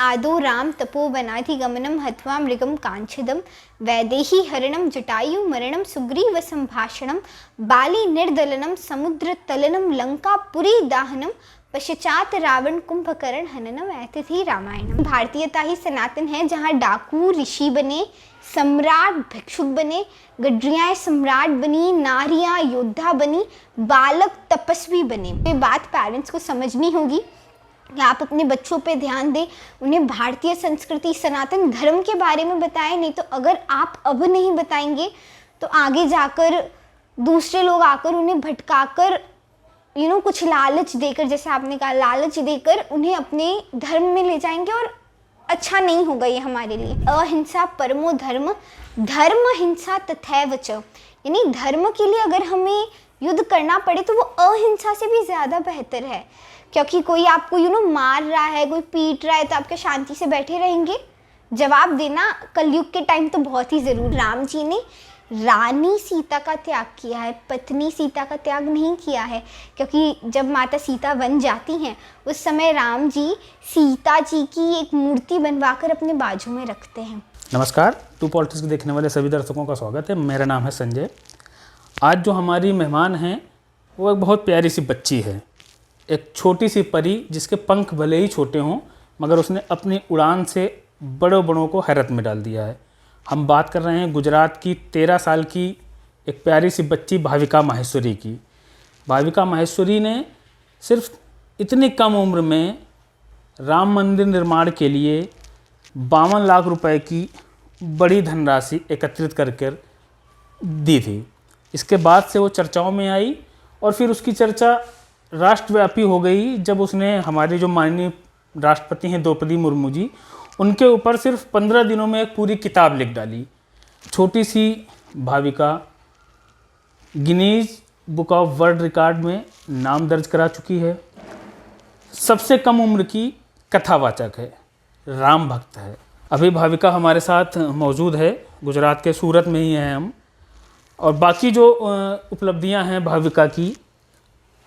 आदो राम तपोवनाधिगमनं हत्वा मृगं कांचदं वैदेही हरणं जटायु मरणं सुग्रीव संभाषणं बाली निर्दलनं समुद्रतलनं लंकापुरी दाहनं पश्चात रावण कुंभकर्ण हननम। ऐसे थी रामायणम। भारतीयता ही सनातन है, जहाँ डाकू ऋषि बने, सम्राट भिक्षुक बने, गडरियाँ सम्राट बनी, नारियाँ योद्धा बनी, बालक तपस्वी बने। ये बात पेरेंट्स को समझनी होगी कि आप अपने बच्चों पे ध्यान दें, उन्हें भारतीय संस्कृति सनातन धर्म के बारे में बताएं। नहीं तो अगर आप अब नहीं बताएंगे तो आगे जाकर दूसरे लोग आकर उन्हें भटकाकर कुछ लालच देकर, जैसे आपने कहा लालच देकर, उन्हें अपने धर्म में ले जाएंगे और अच्छा नहीं होगा ये हमारे लिए। अहिंसा परमो धर्म, धर्म हिंसा तथैव च। यानी धर्म के लिए अगर हमें युद्ध करना पड़े तो वो अहिंसा से भी ज़्यादा बेहतर है, क्योंकि कोई आपको मार रहा है, कोई पीट रहा है तो आप क्या शांति से बैठे रहेंगे? जवाब देना कलयुग के टाइम तो बहुत ही ज़रूर। राम जी ने रानी सीता का त्याग किया है, पत्नी सीता का त्याग नहीं किया है, क्योंकि जब माता सीता वन जाती हैं उस समय राम जी सीता जी की एक मूर्ति बनवाकर अपने बाजू में रखते हैं। नमस्कार, टू पॉलिटिक्स के देखने वाले सभी दर्शकों का स्वागत है। मेरा नाम है संजय। आज जो हमारी मेहमान हैं वो एक बहुत प्यारी सी बच्ची है, एक छोटी सी परी जिसके पंख भले ही छोटे हों मगर उसने अपनी उड़ान से बड़ों बड़ों को हैरत में डाल दिया है। हम बात कर रहे हैं गुजरात की 13 साल की एक प्यारी सी बच्ची भाविका माहेश्वरी की। भाविका माहेश्वरी ने सिर्फ इतनी कम उम्र में राम मंदिर निर्माण के लिए 52 लाख रुपए की बड़ी धनराशि एकत्रित कर दी थी। इसके बाद से वो चर्चाओं में आई और फिर उसकी चर्चा राष्ट्रव्यापी हो गई जब उसने हमारे जो माननीय राष्ट्रपति हैं द्रौपदी मुर्मू जी, उनके ऊपर सिर्फ 15 दिनों में एक पूरी किताब लिख डाली। छोटी सी Bhavika Guinness book of world record में नाम दर्ज करा चुकी है। सबसे कम उम्र की कथावाचक है, राम भक्त है। अभी भाविका हमारे साथ मौजूद है, गुजरात के सूरत में ही हैं हम, और बाकी जो उपलब्धियां हैं भाविका की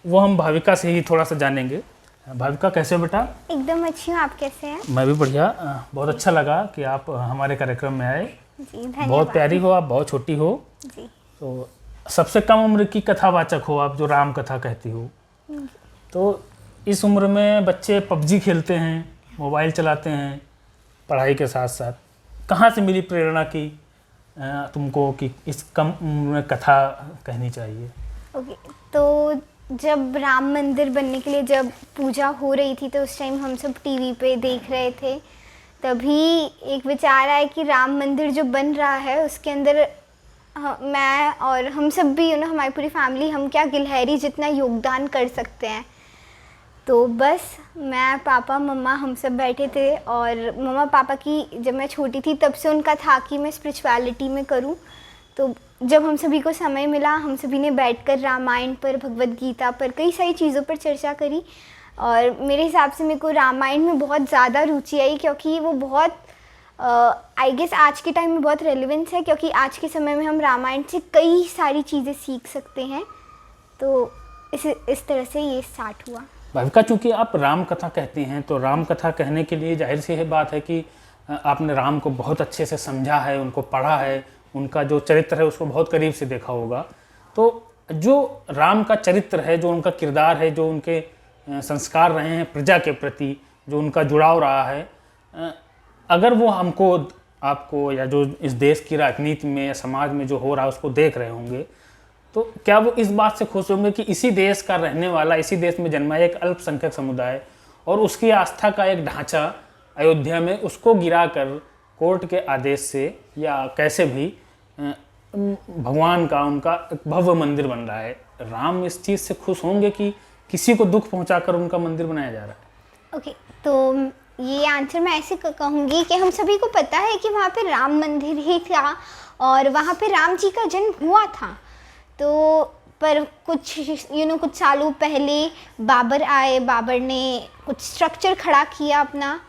वो हम भाविका से ही थोड़ा सा जानेंगे। भाविका कैसे हो बेटा? एकदम अच्छी हूँ, आप कैसे हैं? मैं भी बढ़िया। बहुत अच्छा लगा कि आप हमारे कार्यक्रम में आए। जी धन्यवाद। बहुत प्यारी हो आप, बहुत छोटी हो जी। तो सबसे कम उम्र की कथावाचक हो आप, जो राम कथा कहती हो। तो इस उम्र में बच्चे पबजी खेलते हैं, मोबाइल चलाते हैं पढ़ाई के साथ साथ। कहाँ से मिली प्रेरणा की तुमको कि इस कम उम्र में कथा कहनी चाहिए? ओके, तो जब राम मंदिर बनने के लिए जब पूजा हो रही थी तो उस टाइम हम सब टीवी पे देख रहे थे, तभी एक विचार आया कि राम मंदिर जो बन रहा है उसके अंदर मैं और हम सब भी हमारी पूरी फैमिली, हम क्या गिलहरी जितना योगदान कर सकते हैं। तो बस मैं पापा मम्मा हम सब बैठे थे और मम्मा पापा की, जब मैं छोटी थी तब से उनका था कि मैं स्पिरिचुअलिटी में करूं। तो जब हम सभी को समय मिला, हम सभी ने बैठकर रामायण पर, भगवद गीता पर, कई सारी चीज़ों पर चर्चा करी और मेरे हिसाब से मेरे को रामायण में बहुत ज़्यादा रुचि आई, क्योंकि वो बहुत आई गेस आज के टाइम में बहुत रेलेवेंस है, क्योंकि आज के समय में हम रामायण से कई सारी चीज़ें सीख सकते हैं। तो इस तरह से ये स्टार्ट हुआ। भाविका, चूँकि आप राम कथा कहती हैं तो राम कथा कहने के लिए जाहिर सी है बात है कि आपने राम को बहुत अच्छे से समझा है, उनको पढ़ा है, उनका जो चरित्र है उसको बहुत करीब से देखा होगा। तो जो राम का चरित्र है, जो उनका किरदार है, जो उनके संस्कार रहे हैं प्रजा के प्रति, जो उनका जुड़ाव रहा है, अगर वो हमको, आपको, या जो इस देश की राजनीति में या समाज में जो हो रहा है उसको देख रहे होंगे, तो क्या वो इस बात से खुश होंगे कि इसी देश का रहने वाला, इसी देश में जन्मा एक अल्पसंख्यक समुदाय और उसकी आस्था का एक ढांचा अयोध्या में, उसको गिराकर कोर्ट के आदेश से या कैसे भी भगवान का, उनका एक भव्य मंदिर बन रहा है? राम इस चीज़ से खुश होंगे कि किसी को दुख पहुंचाकर उनका मंदिर बनाया जा रहा है? ओके, तो ये आंसर मैं ऐसे कहूँगी कि हम सभी को पता है कि वहाँ पे राम मंदिर ही था और वहाँ पे राम जी का जन्म हुआ था। तो पर कुछ कुछ सालों पहले बाबर आए, बाबर ने कुछ स्ट्रक्चर खड़ा किया अपना,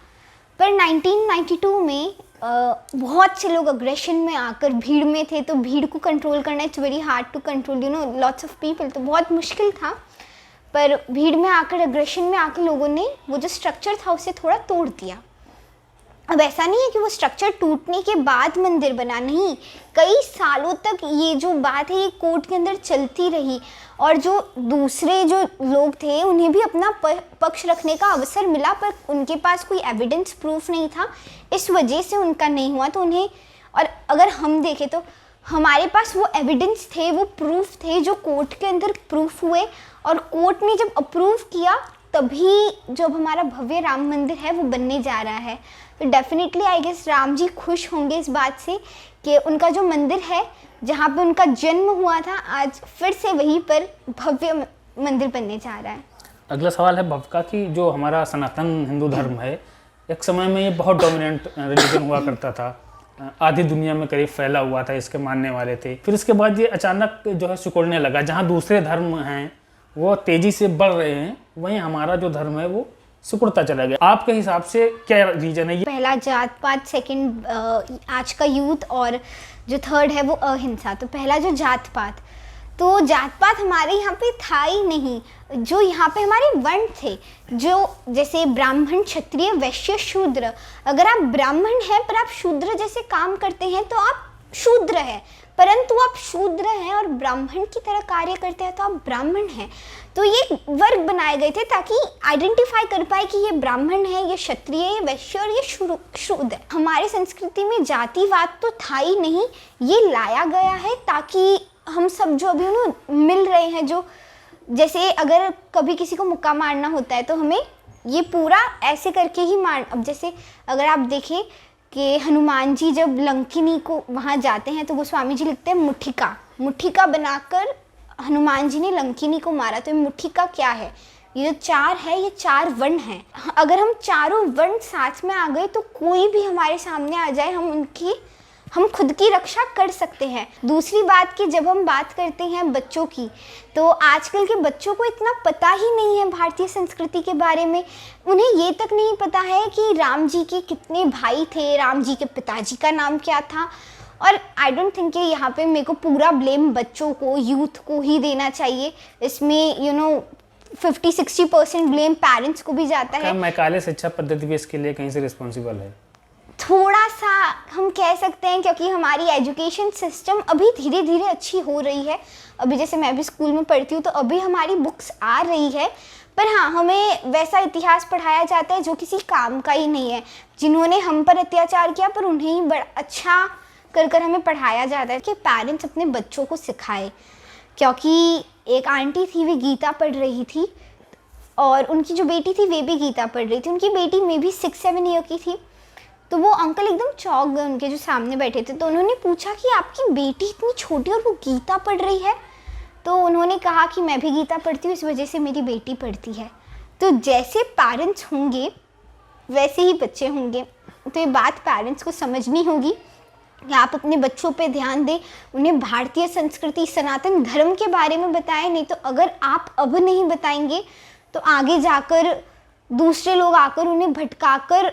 पर 1992 में बहुत से लोग अग्रेशन में आकर भीड़ में थे, तो भीड़ को कंट्रोल करना it's very hard to control, lots of people, तो बहुत मुश्किल था। पर भीड़ में आकर, अग्रेशन में आकर लोगों ने वो जो स्ट्रक्चर था उसे थोड़ा तोड़ दिया। अब ऐसा नहीं है कि वो स्ट्रक्चर टूटने के बाद मंदिर बना, नहीं, कई सालों तक ये जो बात है ये कोर्ट के अंदर चलती रही और जो दूसरे जो लोग थे उन्हें भी अपना पक्ष रखने का अवसर मिला, पर उनके पास कोई एविडेंस प्रूफ नहीं था, इस वजह से उनका नहीं हुआ। तो उन्हें, और अगर हम देखें तो हमारे पास वो एविडेंस थे, वो प्रूफ थे जो कोर्ट के अंदर प्रूफ हुए, और कोर्ट ने जब अप्रूव किया तभी जब हमारा भव्य राम मंदिर है वो बनने जा रहा है। तो definitely I guess Ram ji खुश होंगे इस बात से कि उनका जो मंदिर है जहाँ पे उनका जन्म हुआ था, आज फिर से वहीं पर भव्य मंदिर बनने जा रहा है। अगला सवाल है भव्य का कि जो हमारा सनातन हिंदू धर्म है, एक समय में ये बहुत डोमिनेंट रिलीजन हुआ करता था, आधी दुनिया में करीब फैला हुआ था, इसके मानने वाले थे। फिर इसके बाद ये अचानक जो है सिकुड़ने लगा, जहाँ दूसरे धर्म हैं वो तेज़ी से बढ़ रहे हैं, वहीं हमारा जो धर्म है वो सिकुड़ता चला गया। आपके हिसाब से क्या रीजन है? पहला जात पात, सेकंड आज का यूथ, और जो थर्ड है वो अहिंसा। तो पहला जो जात पात, तो जात पात हमारे यहाँ पे था ही नहीं। जो यहाँ पे हमारे वर्ण थे, जो जैसे ब्राह्मण, क्षत्रिय, वैश्य, शूद्र, अगर आप ब्राह्मण हैं पर आप शूद्र जैसे काम करते हैं तो आप शूद्र हैं, परंतु आप शूद्र हैं और ब्राह्मण की तरह कार्य करते हैं तो आप ब्राह्मण हैं। तो ये वर्ग बनाए गए थे ताकि आइडेंटिफाई कर पाए कि ये ब्राह्मण है, ये क्षत्रिय, ये वैश्य और ये शूद्र। हमारी संस्कृति में जातिवाद तो था ही नहीं, ये लाया गया है ताकि हम सब जो अभी मिल रहे हैं, जो जैसे अगर कभी किसी को मुक्का मारना होता है तो हमें ये पूरा ऐसे करके ही मार। अब जैसे अगर आप देखें कि हनुमान जी जब लंकिनी को वहाँ जाते हैं तो गोस्वामी जी लिखते हैं मुठिका बनाकर हनुमान जी ने लंकिनी को मारा। तो मुठिका क्या है? ये जो चार है, ये चार वर्ण हैं। अगर हम चारों वर्ण साथ में आ गए तो कोई भी हमारे सामने आ जाए, हम खुद की रक्षा कर सकते हैं। दूसरी बात कि जब हम बात करते हैं बच्चों की, तो आजकल के बच्चों को इतना पता ही नहीं है भारतीय संस्कृति के बारे में। उन्हें ये तक नहीं पता है कि राम जी के कितने भाई थे, राम जी के पिताजी का नाम क्या था। और आई डोंट थिंक कि यहाँ पे मेरे को पूरा ब्लेम बच्चों को, यूथ को ही देना चाहिए। इसमें 50-60% ब्लेम पेरेंट्स को भी जाता है। मैकाले शिक्षा पद्धति भी इसके लिए कहीं से रिस्पॉन्सिबल है? थोड़ा सा हम कह सकते हैं, क्योंकि हमारी एजुकेशन सिस्टम अभी धीरे धीरे अच्छी हो रही है। अभी जैसे मैं भी स्कूल में पढ़ती हूँ तो अभी हमारी बुक्स आ रही है, पर हाँ, हमें वैसा इतिहास पढ़ाया जाता है जो किसी काम का ही नहीं है। जिन्होंने हम पर अत्याचार किया पर उन्हें ही बड़ा अच्छा कर हमें पढ़ाया जाता है कि पेरेंट्स अपने बच्चों को सिखाए। क्योंकि एक आंटी थी, वे गीता पढ़ रही थी और उनकी जो बेटी थी वे भी गीता पढ़ रही थी। उनकी बेटी में भी 6-7 ईयर की थी। तो वो अंकल एकदम चौंक गए, उनके जो सामने बैठे थे। तो उन्होंने पूछा कि आपकी बेटी इतनी छोटी और वो गीता पढ़ रही है? तो उन्होंने कहा कि मैं भी गीता पढ़ती हूँ, इस वजह से मेरी बेटी पढ़ती है। तो जैसे पेरेंट्स होंगे वैसे ही बच्चे होंगे। तो ये बात पेरेंट्स को समझनी होगी कि आप अपने बच्चों पे ध्यान दें, उन्हें भारतीय संस्कृति, सनातन धर्म के बारे में बताएं। नहीं तो अगर आप अब नहीं बताएंगे तो आगे जाकर दूसरे लोग आकर उन्हें भटकाकर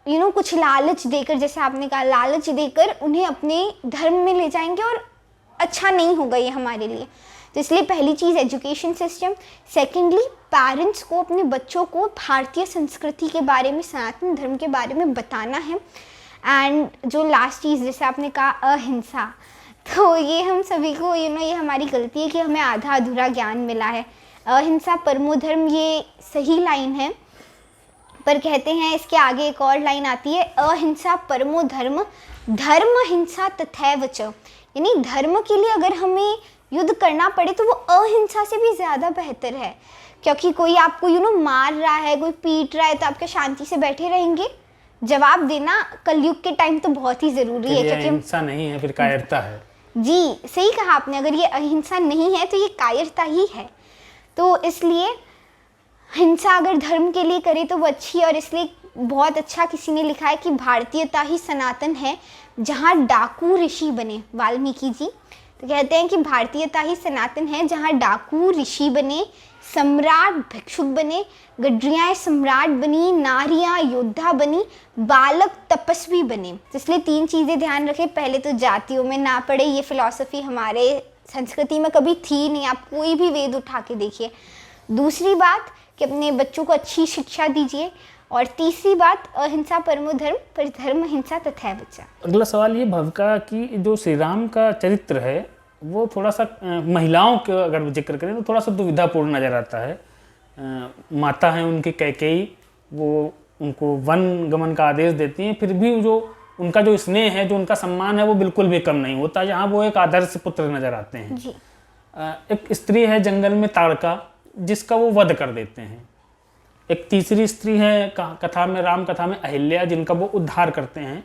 कुछ लालच देकर, जैसे आपने कहा, लालच देकर उन्हें अपने धर्म में ले जाएंगे और अच्छा नहीं होगा ये हमारे लिए। तो इसलिए पहली चीज़ एजुकेशन सिस्टम, सेकेंडली पेरेंट्स को अपने बच्चों को भारतीय संस्कृति के बारे में, सनातन धर्म के बारे में बताना है। एंड जो लास्ट चीज़ जैसे आपने कहा अहिंसा, तो ये हम सभी को ये हमारी गलती है कि हमें आधा अधूरा ज्ञान मिला है। अहिंसा परमो धर्म, ये सही लाइन है, पर कहते हैं इसके आगे एक और लाइन आती है, अहिंसा परमो धर्म, धर्म हिंसा तथैव च। यानी धर्म के लिए अगर हमें युद्ध करना पड़े तो वो अहिंसा से भी ज़्यादा बेहतर है। क्योंकि कोई आपको मार रहा है, कोई पीट रहा है, तो आप क्या शांति से बैठे रहेंगे? जवाब देना कलयुग के टाइम तो बहुत ही ज़रूरी है। क्योंकि अहिंसा नहीं है, फिर कायरता है। जी, सही कहा आपने। अगर ये अहिंसा नहीं है तो ये कायरता ही है। तो इसलिए हिंसा अगर धर्म के लिए करे तो वो अच्छी है। और इसलिए बहुत अच्छा किसी ने लिखा है कि भारतीयता ही सनातन है जहाँ डाकू ऋषि बने, वाल्मीकि जी। तो कहते हैं कि भारतीयता ही सनातन है जहाँ डाकू ऋषि बने, सम्राट भिक्षुक बने, गडरियाँ सम्राट बनी, नारियाँ योद्धा बनी, बालक तपस्वी बने। तो इसलिए 3 चीज़ें ध्यान रखें। पहले तो जातियों में ना पड़े, ये फिलॉसफी हमारे संस्कृति में कभी थी नहीं, आप कोई भी वेद उठा के देखिए। दूसरी बात कि अपने बच्चों को अच्छी शिक्षा दीजिए। और तीसरी बात, अहिंसा परमो धर्म, पर धर्म अहिंसा तथैव च। अगला सवाल ये भविका कि जो श्री राम का चरित्र है वो थोड़ा सा महिलाओं का अगर जिक्र करें तो थोड़ा सा दुविधापूर्ण नज़र आता है। माता हैं उनकी कैकेयी, वो उनको वन गमन का आदेश देती हैं, फिर भी जो उनका जो स्नेह है, जो उनका सम्मान है वो बिल्कुल भी कम नहीं होता। यहाँ वो एक आदर्श पुत्र नज़र आते हैं जी। एक स्त्री है जंगल में ताड़का, जिसका वो वध कर देते हैं। एक तीसरी स्त्री है कथा में, राम कथा में अहिल्या, जिनका वो उद्धार करते हैं।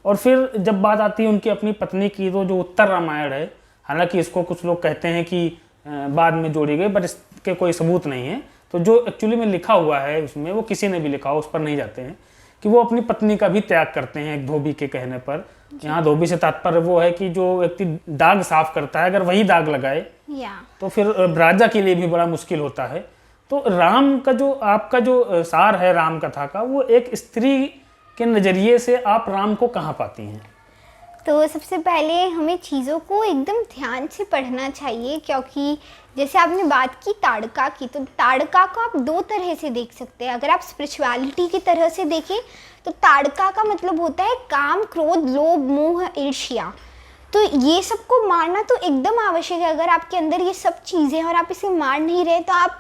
और फिर जब बात आती है उनकी अपनी पत्नी की, तो जो उत्तर रामायण है, हालांकि इसको कुछ लोग कहते हैं कि बाद में जोड़ी गई, बट इसके कोई सबूत नहीं है। तो जो एक्चुअली में लिखा हुआ है उसमें, वो किसी ने भी लिखा हो, उस पर नहीं जाते हैं, कि वो अपनी पत्नी का भी त्याग करते हैं एक धोबी के कहने पर। यहाँ धोबी से तात्पर्य वो है कि जो व्यक्ति दाग साफ करता है, अगर वही दाग लगाए तो फिर राजा के लिए भी बड़ा मुश्किल होता है। तो राम का जो आपका जो सार है राम कथा का, वो एक स्त्री के नज़रिए से आप राम को कहाँ पाती हैं? तो सबसे पहले हमें चीज़ों को एकदम ध्यान से पढ़ना चाहिए, क्योंकि जैसे आपने बात की ताड़का की, तो ताड़का को आप दो तरह से देख सकते हैं। अगर आप स्पिरिचुअलिटी की तरह से देखें तो ताड़का का मतलब होता है काम, क्रोध, लोभ, मोह, ईर्ष्या। तो ये सबको मारना तो एकदम आवश्यक है। अगर आपके अंदर ये सब चीज़ें हैं और आप इसे मार नहीं रहे तो आप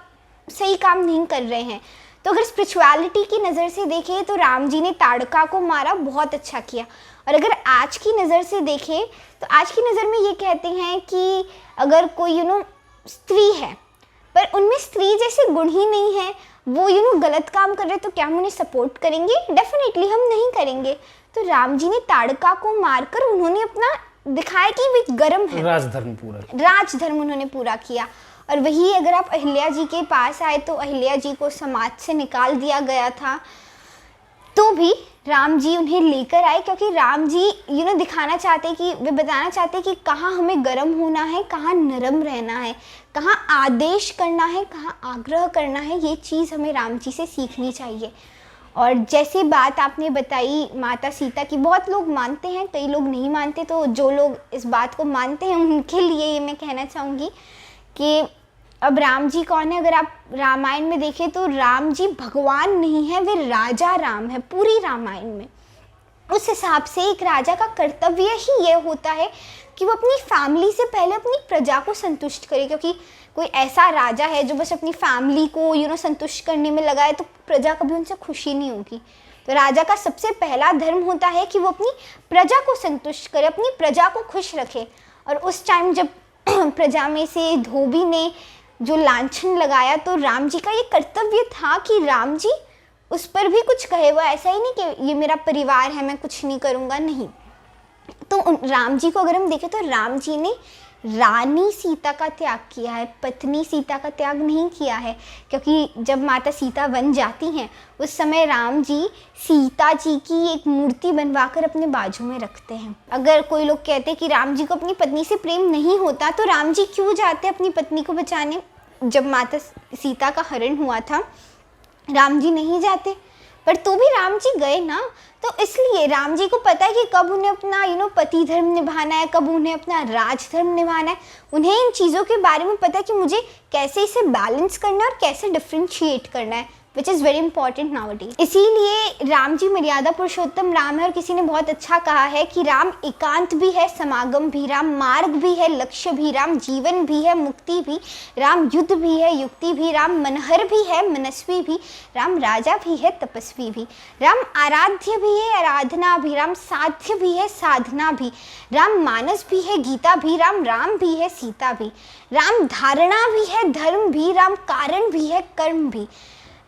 सही काम नहीं कर रहे हैं। तो अगर स्पिरिचुअलिटी की नज़र से देखें तो राम जी ने ताड़का को मारा, बहुत अच्छा किया। और अगर आज की नज़र से देखें तो आज की नज़र में ये कहते हैं कि अगर कोई स्त्री है पर उनमें स्त्री जैसे गुण ही नहीं है, वो गलत काम कर रहे, तो क्या हम उन्हें सपोर्ट करेंगे? डेफिनेटली हम नहीं करेंगे। तो राम जी ने ताड़का को मारकर उन्होंने अपना दिखाया कि वे गर्म है, राजधर्म उन्होंने पूरा किया। और वही अगर आप अहिल्या जी के पास आए तो अहिल्या जी को समाज से निकाल दिया गया था, तो भी राम जी उन्हें लेकर आए, क्योंकि राम जी दिखाना चाहते कि वे बताना चाहते कि कहाँ हमें गर्म होना है, कहाँ नरम रहना है, कहाँ आदेश करना है, कहाँ आग्रह करना है। ये चीज़ हमें राम जी से सीखनी चाहिए। और जैसी बात आपने बताई माता सीता की, बहुत लोग मानते हैं, कई लोग नहीं मानते। तो जो लोग इस बात को मानते हैं उनके लिए ये मैं कहना चाहूँगी कि अब राम जी कौन है? अगर आप रामायण में देखें तो राम जी भगवान नहीं है, वे राजा राम है पूरी रामायण में। उस हिसाब से एक राजा का कर्तव्य ही ये होता है कि वो अपनी फैमिली से पहले अपनी प्रजा को संतुष्ट करे, क्योंकि कोई ऐसा राजा है जो बस अपनी फैमिली को संतुष्ट करने में लगा है तो प्रजा कभी उनसे खुशी नहीं होगी। तो राजा का सबसे पहला धर्म होता है कि वो अपनी प्रजा को संतुष्ट करे, अपनी प्रजा को खुश रखे। और उस टाइम जब प्रजा में से धोबी ने जो लांछन लगाया, तो राम जी का ये कर्तव्य था कि राम जी उस पर भी कुछ कहे। वो ऐसा ही नहीं कि ये मेरा परिवार है मैं कुछ नहीं करूँगा, नहीं। तो राम जी को अगर हम देखें तो राम जी ने रानी सीता का त्याग किया है, पत्नी सीता का त्याग नहीं किया है। क्योंकि जब माता सीता वन जाती हैं उस समय राम जी सीता जी की एक मूर्ति बनवाकर अपने बाजू में रखते हैं। अगर कोई लोग कहते हैं कि राम जी को अपनी पत्नी से प्रेम नहीं होता तो राम जी क्यों जाते अपनी पत्नी को बचाने? जब माता सीता का हरण हुआ था राम जी नहीं जाते, पर तो भी राम जी गए ना। तो इसलिए राम जी को पता है कि कब उन्हें अपना पति धर्म निभाना है, कब उन्हें अपना राज धर्म निभाना है। उन्हें इन चीज़ों के बारे में पता है कि मुझे कैसे इसे बैलेंस करना है और कैसे डिफ्रेंशिएट करना है, which is very important nowadays. इसीलिए राम जी मर्यादा पुरुषोत्तम राम है। और किसी ने बहुत अच्छा कहा है कि राम एकांत भी है, समागम भी, राम मार्ग भी है, लक्ष्य भी, राम जीवन भी है, मुक्ति भी, राम युद्ध भी है, युक्ति भी, राम मनहर भी है, मनस्वी भी, राम राजा भी है, तपस्वी भी, राम आराध्य भी है, आराधना भी, राम साध्य भी है, साधना भी, राम मानस भी है, गीता भी, राम राम भी है, सीता भी, राम धारणा भी है, धर्म भी, राम कारण भी है, कर्म भी,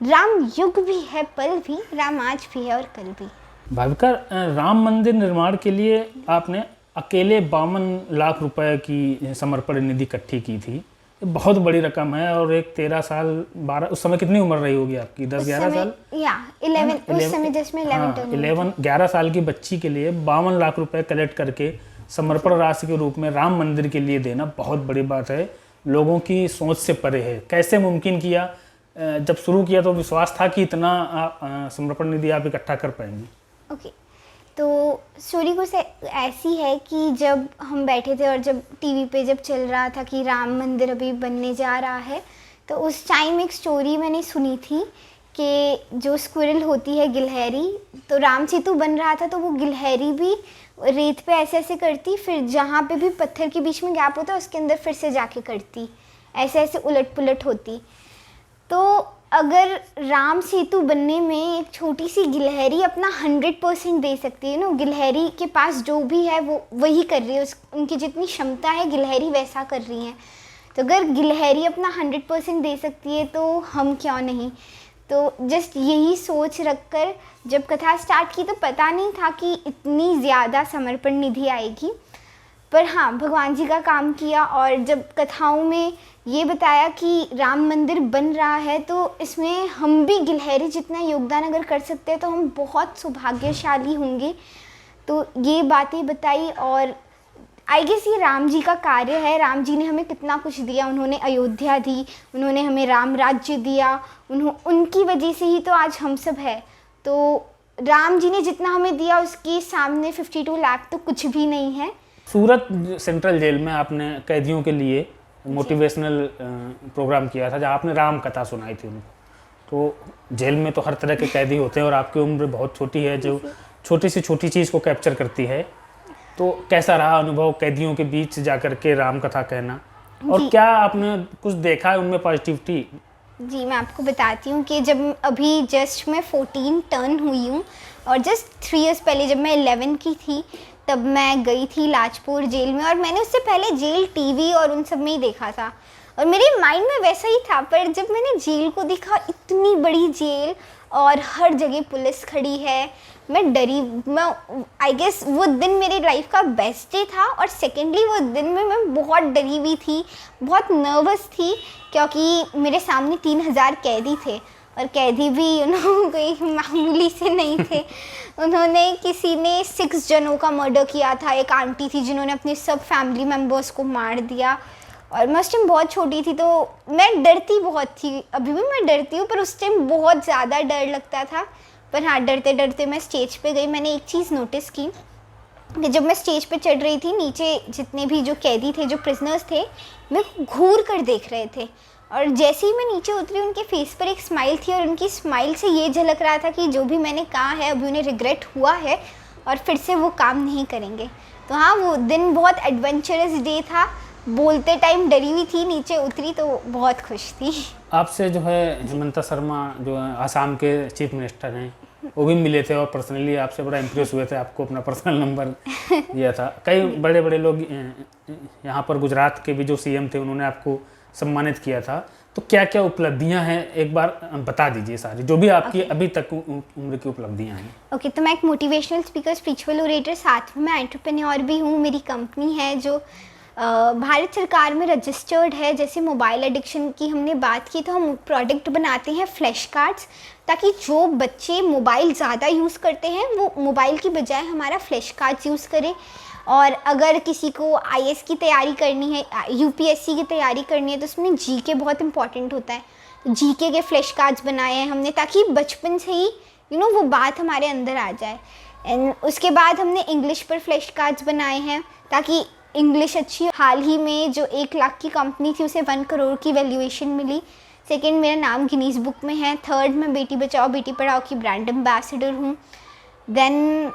राम युग भी है, पल भी, राम आज भी है और कल भी। भाविका, राम मंदिर निर्माण के लिए आपने अकेले 52 लाख रुपए की समर्पण निधि इकट्ठी की थी। ये बहुत बड़ी रकम है। और एक 13 साल 12, उस समय कितनी उम्र रही होगी आपकी? 10-11 साल या 11 उस समय जिसमें 11 साल की बच्ची के लिए 52 लाख रुपए कलेक्ट करके समर्पण राशि के रूप में राम मंदिर के लिए देना बहुत बड़ी बात है, लोगों की सोच से परे है। कैसे मुमकिन किया? जब शुरू किया तो विश्वास था कि इतना समर्पण निधि आप इकट्ठा कर पाएंगे? ओके, तो स्टोरी कुछ ऐसी है कि जब हम बैठे थे और जब टीवी पे जब चल रहा था कि राम मंदिर अभी बनने जा रहा है, तो उस टाइम एक स्टोरी मैंने सुनी थी कि जो स्क्विरल होती है गिलहरी, तो राम सेतु बन रहा था तो वो गिलहरी भी रेत पे ऐसे ऐसे करती, फिर जहाँ पे भी पत्थर के बीच में गैप होता उसके अंदर फिर से जाके करती, ऐसे ऐसे उलट पुलट होती। तो अगर राम सेतु बनने में एक छोटी सी गिलहरी अपना 100% दे सकती है ना, गिलहरी के पास जो भी है वो वही कर रही है, उनकी जितनी क्षमता है गिलहरी वैसा कर रही है। तो अगर गिलहरी अपना 100% दे सकती है तो हम क्यों नहीं। तो जस्ट यही सोच रखकर जब कथा स्टार्ट की तो पता नहीं था कि इतनी ज़्यादा समर्पण निधि आएगी, पर हाँ भगवान जी का काम किया। और जब कथाओं में ये बताया कि राम मंदिर बन रहा है तो इसमें हम भी गिलहरी जितना योगदान अगर कर सकते हैं तो हम बहुत सौभाग्यशाली होंगे। तो ये बातें बताई और आई गेस ये राम जी का कार्य है। राम जी ने हमें कितना कुछ दिया, उन्होंने अयोध्या दी, उन्होंने हमें राम राज्य दिया, उनकी वजह से ही तो आज हम सब है। तो राम जी ने जितना हमें दिया उसके सामने 52 लाख तो कुछ भी नहीं है। सूरत सेंट्रल जेल में आपने कैदियों के लिए मोटिवेशनल प्रोग्राम किया था जहाँ आपने राम कथा सुनाई थी उनको। तो जेल में तो हर तरह के कैदी होते हैं और आपकी उम्र बहुत छोटी है जो छोटी से छोटी चीज़ को कैप्चर करती है। तो कैसा रहा अनुभव कैदियों के बीच जाकर के राम कथा कहना, और क्या आपने कुछ देखा है उनमें पॉजिटिविटी? जी मैं आपको बताती हूँ कि जब अभी जस्ट मैं 14 टर्न हुई हूँ और जस्ट 3 इयर्स पहले जब मैं 11 की थी तब मैं गई थी लाजपुर जेल में, और मैंने उससे पहले जेल टीवी और उन सब में ही देखा था और मेरे माइंड में वैसा ही था। पर जब मैंने जेल को देखा, इतनी बड़ी जेल और हर जगह पुलिस खड़ी है, मैं डरी। मैं आई गेस वो दिन मेरी लाइफ का बेस्ट डे था। और सेकेंडली वो दिन में मैं बहुत डरी हुई थी, बहुत नर्वस थी, क्योंकि मेरे सामने 3000 कैदी थे और कैदी भी कोई मामूली से नहीं थे। उन्होंने किसी ने 6 जनों का मर्डर किया था। एक आंटी थी जिन्होंने अपने सब फैमिली मेम्बर्स को मार दिया। और मैं उस टाइम बहुत छोटी थी तो मैं डरती बहुत थी, अभी भी मैं डरती हूँ, पर उस टाइम बहुत ज़्यादा डर लगता था। पर हाँ, डरते डरते मैं स्टेज पे गई। मैंने एक चीज़ नोटिस की कि जब मैं स्टेज पे चढ़ रही थी, नीचे जितने भी जो कैदी थे, जो प्रिजनर्स थे, मैं घूर कर देख रहे थे। और जैसे ही मैं नीचे उतरी उनके फेस पर एक स्माइल थी और उनकी स्माइल से ये झलक रहा था कि जो भी मैंने कहा है अभी उन्हें रिग्रेट हुआ है और फिर से वो काम नहीं करेंगे। तो हाँ, वो दिन बहुत एडवेंचरस डे था। बोलते टाइम डरी हुई थी, नीचे उतरी तो बहुत खुश थी। आपसे जो है हेमंता शर्मा जो है आसाम के चीफ मिनिस्टर हैं, वो भी मिले थे और पर्सनली आपसे बड़ा इम्प्रेस हुए थे, आपको अपना पर्सनल नंबर दिया था। कई बड़े बड़े लोग यहाँ पर गुजरात के भी जो सीएम थे उन्होंने आपको सम्मानित किया था। तो क्या क्या उपलब्धियां हैं एक बार बता दीजिए सारी, जो भी आपकी अभी तक उम्र की उपलब्धियां हैं। ओके, तो मैं एक मोटिवेशनल स्पीकर, स्पिरिचुअल ओरेटर, साथ में मैं एंटरप्रेन्योर भी हूँ। मेरी कंपनी है जो भारत सरकार में रजिस्टर्ड है। जैसे मोबाइल एडिक्शन की हमने बात की तो हम प्रोडक्ट बनाते हैं फ्लैश कार्ड्स, ताकि जो बच्चे मोबाइल ज़्यादा यूज़ करते हैं वो मोबाइल की बजाय हमारा फ्लैश कार्ड्स यूज़ करें। और अगर किसी को आईएएस की तैयारी करनी है, यूपीएससी की तैयारी करनी है, तो उसमें जीके बहुत इंपॉर्टेंट होता है। जीके के फ्लैश कार्ड्स बनाए हैं हमने ताकि बचपन से ही वो बात हमारे अंदर आ जाए। एंड उसके बाद हमने इंग्लिश पर फ्लैश कार्ड्स बनाए हैं ताकि इंग्लिश अच्छी। हाल ही में जो 1 लाख की कंपनी थी उसे 1 करोड़ की वैल्यूएशन मिली। सेकंड, मेरा नाम गिनीज बुक में है। थर्ड, मैं बेटी बचाओ बेटी पढ़ाओ की ब्रांड एम्बेसडर हूँ। देन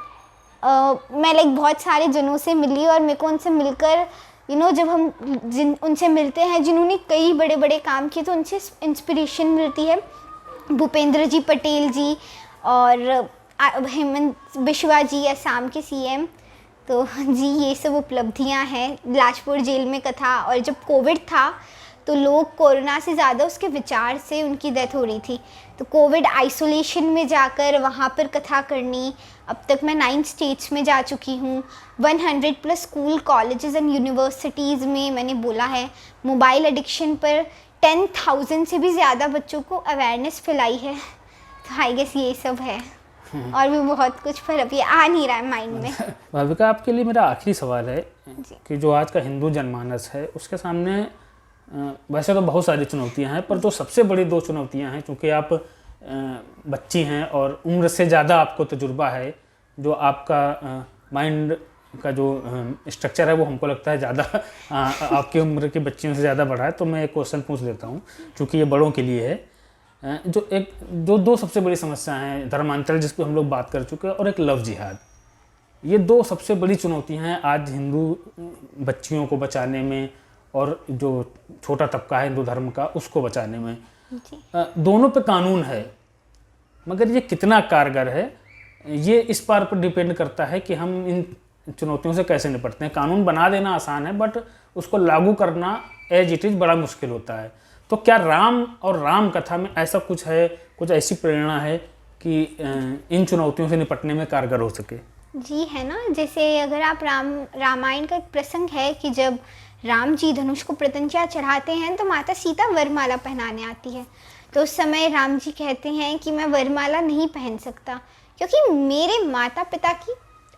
मैं बहुत सारे जनों से मिली और मेरे को उनसे मिलकर जब हम उनसे मिलते हैं जिन्होंने कई बड़े बड़े काम किए तो उनसे इंस्पिरेशन मिलती है। भूपेंद्र जी पटेल जी और हेमंत बिश्वा जी, असम के सीएम। तो जी, ये सब उपलब्धियां हैं। लाजपुर जेल में कथा, और जब कोविड था तो लोग कोरोना से ज़्यादा उसके विचार से उनकी डेथ हो रही थी, तो कोविड आइसोलेशन में जाकर वहाँ पर कथा करनी। अब तक मैं 9 स्टेट्स में जा चुकी हूँ। 100+ स्कूल, कॉलेजेस एंड यूनिवर्सिटीज़ में मैंने बोला है। मोबाइल एडिक्शन पर 10,000 से भी ज़्यादा बच्चों को अवेयरनेस फैलाई है। तो आई गेस ये सब है और भी बहुत कुछ, पर अभी आ नहीं रहा है माइंड में। भाविका, आपके लिए मेरा आखिरी सवाल है कि जो आज का हिंदू जनमानस है उसके सामने वैसे तो बहुत सारी चुनौतियां हैं, पर जो सबसे बड़ी 2 चुनौतियां हैं, क्योंकि आप बच्ची हैं और उम्र से ज़्यादा आपको तजुर्बा है, जो आपका माइंड का जो स्ट्रक्चर है वो हमको लगता है ज़्यादा आपकी उम्र की बच्चियों से ज़्यादा बड़ा है। तो मैं एक क्वेश्चन पूछ लेता हूँ, क्योंकि ये बड़ों के लिए है जो दो सबसे बड़ी समस्याएं हैं, धर्मांतरण जिस पर हम लोग बात कर चुके हैं, और एक लव जिहाद। ये दो सबसे बड़ी चुनौतियां हैं आज हिंदू बच्चियों को बचाने में, और जो छोटा तबका है हिंदू धर्म का उसको बचाने में। दोनों पे कानून है, मगर ये कितना कारगर है ये इस बात पर डिपेंड करता है कि हम इन चुनौतियों से कैसे निपटते हैं। कानून बना देना आसान है, बट उसको लागू करना एज इट इज़ बड़ा मुश्किल होता है। तो क्या राम और राम कथा में ऐसा कुछ है, कुछ ऐसी प्रेरणा है कि इन चुनौतियों से निपटने में कारगर हो सके? जी है ना, जैसे अगर आप रामायण का एक प्रसंग है कि जब राम जी धनुष को प्रत्यंचा चढ़ाते हैं तो माता सीता वरमाला पहनाने आती है। तो उस समय राम जी कहते हैं कि मैं वरमाला नहीं पहन सकता क्योंकि मेरे माता पिता की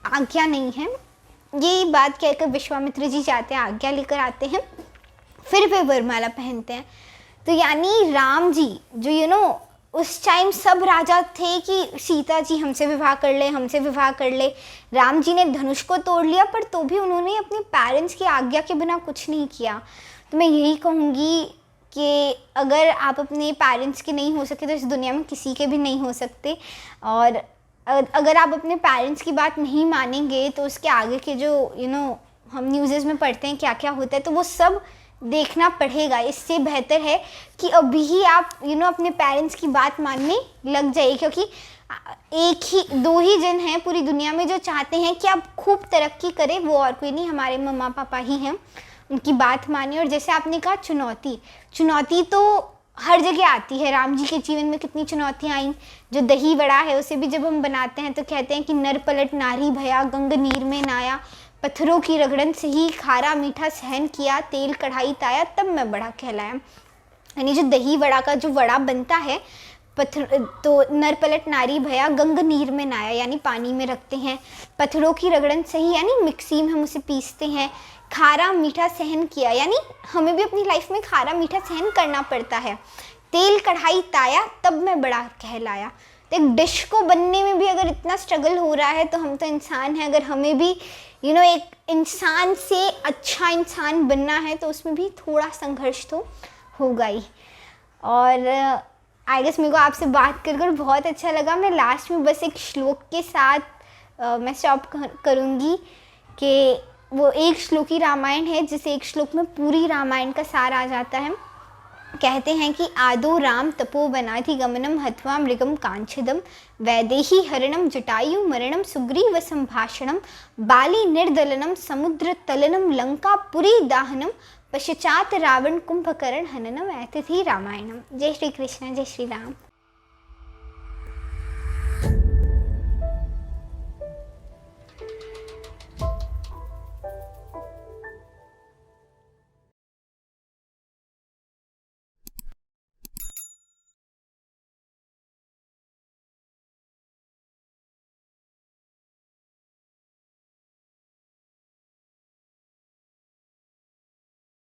आज्ञा नहीं है। ये बात कहकर विश्वामित्र जी जाते हैं, आज्ञा लेकर आते हैं, फिर वे वरमाला पहनते हैं। तो यानी राम जी जो उस टाइम सब राजा थे कि सीता जी हमसे विवाह कर ले, हमसे विवाह कर ले। राम जी ने धनुष को तोड़ लिया, पर तो भी उन्होंने अपने पेरेंट्स की आज्ञा के बिना कुछ नहीं किया। तो मैं यही कहूँगी कि अगर आप अपने पेरेंट्स के नहीं हो सके तो इस दुनिया में किसी के भी नहीं हो सकते। और अगर आप अपने पेरेंट्स की बात नहीं मानेंगे तो उसके आगे के जो हम न्यूज़ में पढ़ते हैं क्या क्या होता है, तो वो सब देखना पड़ेगा। इससे बेहतर है कि अभी ही आप अपने पेरेंट्स की बात मानने लग जाइए, क्योंकि दो ही जन हैं पूरी दुनिया में जो चाहते हैं कि आप खूब तरक्की करें, वो और कोई नहीं, हमारे मम्मा पापा ही हैं। उनकी बात मानिए। और जैसे आपने कहा चुनौती तो हर जगह आती है। राम जी के जीवन में कितनी चुनौतियाँ आई। जो दही वड़ा है उसे भी जब हम बनाते हैं तो कहते हैं कि नर पलट नारी भया, गंग नीर में नाया, पत्थरों की रगड़न से ही खारा मीठा सहन किया, तेल कढ़ाई ताया तब मैं बड़ा कहलाया। यानी जो दही वड़ा का जो वड़ा बनता है, तो नर पलट नारी भया, गंग नीर में नाया यानी पानी में रखते हैं, पत्थरों की रगड़न से ही यानी मिक्सी में हम उसे पीसते हैं, खारा मीठा सहन किया यानी हमें भी अपनी लाइफ में खारा मीठा सहन करना पड़ता है, तेल कढ़ाई ताया तब मैं बड़ा कहलाया। तो एक डिश को बनने में भी अगर इतना स्ट्रगल हो रहा है तो हम तो इंसान हैं। अगर हमें भी एक इंसान से अच्छा इंसान बनना है तो उसमें भी थोड़ा संघर्ष तो होगा ही। और आई गेस मेरे को आपसे बात कर बहुत अच्छा लगा। मैं लास्ट में बस एक श्लोक के साथ मैं स्टॉप करूँगी कि वो एक श्लोकी रामायण है जिसे एक श्लोक में पूरी रामायण का सार आ जाता है। कहते हैं कि आदो राम तपोवनाधिगमनम हत्वा मृगम कांछिदम वैदेही हरणम जटायु मरणम सुग्रीव संभाषणम बाली निर्दलनम समुद्र तलनम लंका पुरी दाहनम पश्चात रावण कुंभकर्ण हननम। ऐसे थी रामायणम। जय श्री कृष्ण, जय श्री राम।